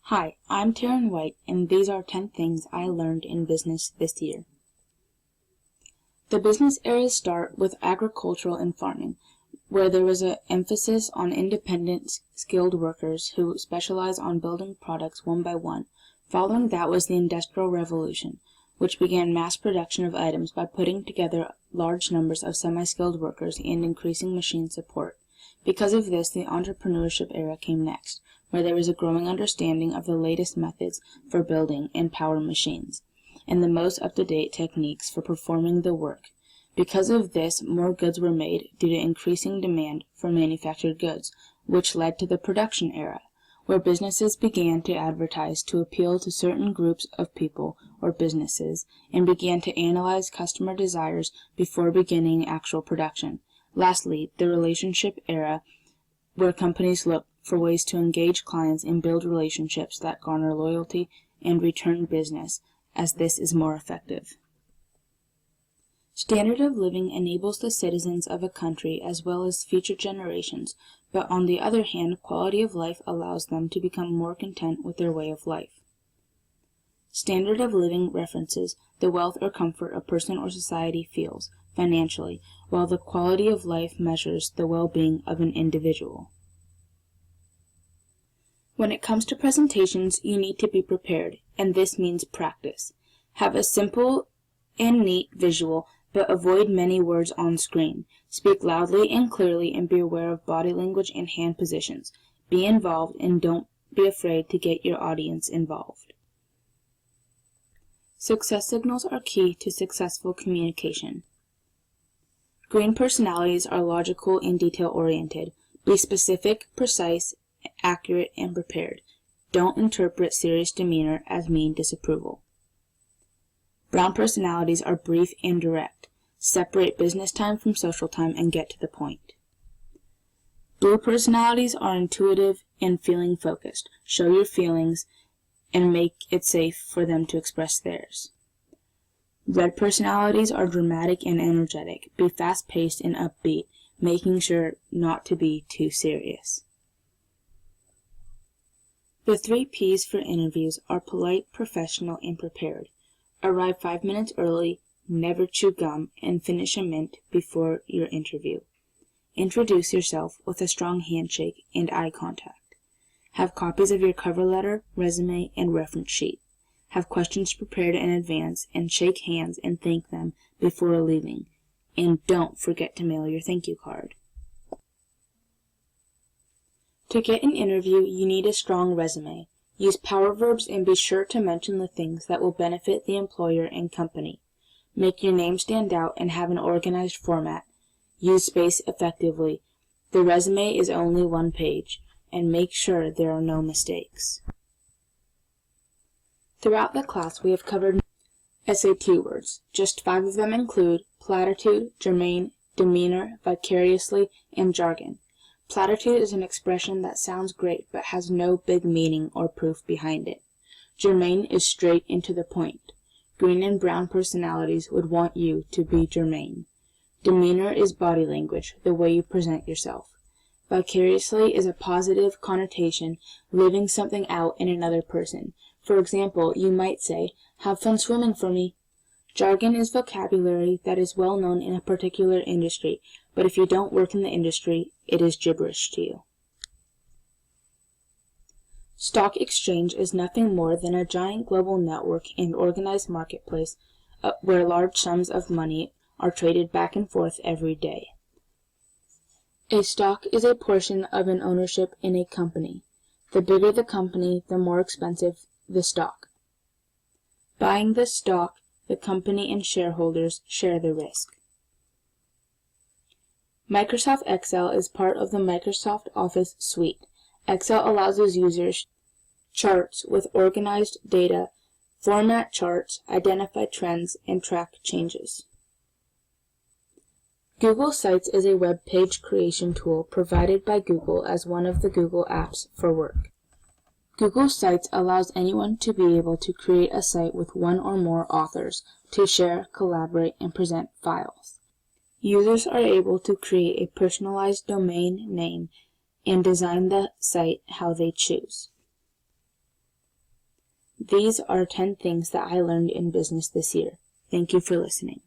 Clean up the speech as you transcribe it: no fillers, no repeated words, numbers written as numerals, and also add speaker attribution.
Speaker 1: Hi, I'm Taryn White, and these are 10 things I learned in business this year. The business eras start with agricultural and farming, where there was an emphasis on independent, skilled workers who specialize on building products one by one. Following that was the Industrial Revolution, which began mass production of items by putting together large numbers of semi-skilled workers and increasing machine support. Because of this, the entrepreneurship era came next, where there was a growing understanding of the latest methods for building and power machines, and the most up-to-date techniques for performing the work. Because of this, more goods were made due to increasing demand for manufactured goods, which led to the production era, where businesses began to advertise to appeal to certain groups of people or businesses, and began to analyze customer desires before beginning actual production. Lastly, the relationship era, where companies look for ways to engage clients and build relationships that garner loyalty and return business, as this is more effective. Standard of living enables the citizens of a country as well as future generations, but on the other hand, quality of life allows them to become more content with their way of life. Standard of living references the wealth or comfort a person or society feels financially, while the quality of life measures the well-being of an individual. When it comes to presentations, you need to be prepared, and this means practice. Have a simple and neat visual, but avoid many words on screen. Speak loudly and clearly and be aware of body language and hand positions. Be involved and don't be afraid to get your audience involved. Success signals are key to successful communication. Green personalities are logical and detail-oriented. Be specific, precise, accurate, and prepared. Don't interpret serious demeanor as mean disapproval. Brown personalities are brief and direct. Separate business time from social time and get to the point. Blue personalities are intuitive and feeling-focused. Show your feelings and make it safe for them to express theirs. Red personalities are dramatic and energetic. Be fast-paced and upbeat, making sure not to be too serious. The 3 P's for interviews are polite, professional, and prepared. Arrive 5 minutes early, never chew gum, and finish a mint before your interview. Introduce yourself with a strong handshake and eye contact. Have copies of your cover letter, resume, and reference sheet. Have questions prepared in advance and shake hands and thank them before leaving. And don't forget to mail your thank you card. To get an interview, you need a strong resume. Use power verbs and be sure to mention the things that will benefit the employer and company. Make your name stand out and have an organized format. Use space effectively. The resume is only 1 page, and make sure there are no mistakes. Throughout the class, we have covered SAT words. Just 5 of them include platitude, germane, demeanor, vicariously, and jargon. Platitude is an expression that sounds great but has no big meaning or proof behind it. Germane is straight and to the point. Green and brown personalities would want you to be germane. Demeanor is body language, the way you present yourself. Vicariously is a positive connotation, living something out in another person. For example, you might say, "Have fun swimming for me." Jargon is vocabulary that is well known in a particular industry, but if you don't work in the industry, it is gibberish to you. Stock exchange is nothing more than a giant global network and organized marketplace where large sums of money are traded back and forth every day. A stock is a portion of an ownership in a company. The bigger the company, the more expensive the stock. Buying the stock, the company and shareholders share the risk. Microsoft Excel is part of the Microsoft Office suite. Excel allows its users charts with organized data, format charts, identify trends, and track changes. Google Sites is a web page creation tool provided by Google as one of the Google apps for work. Google Sites allows anyone to be able to create a site with 1 or more authors to share, collaborate, and present files. Users are able to create a personalized domain name and design the site how they choose. These are 10 things that I learned in business this year. Thank you for listening.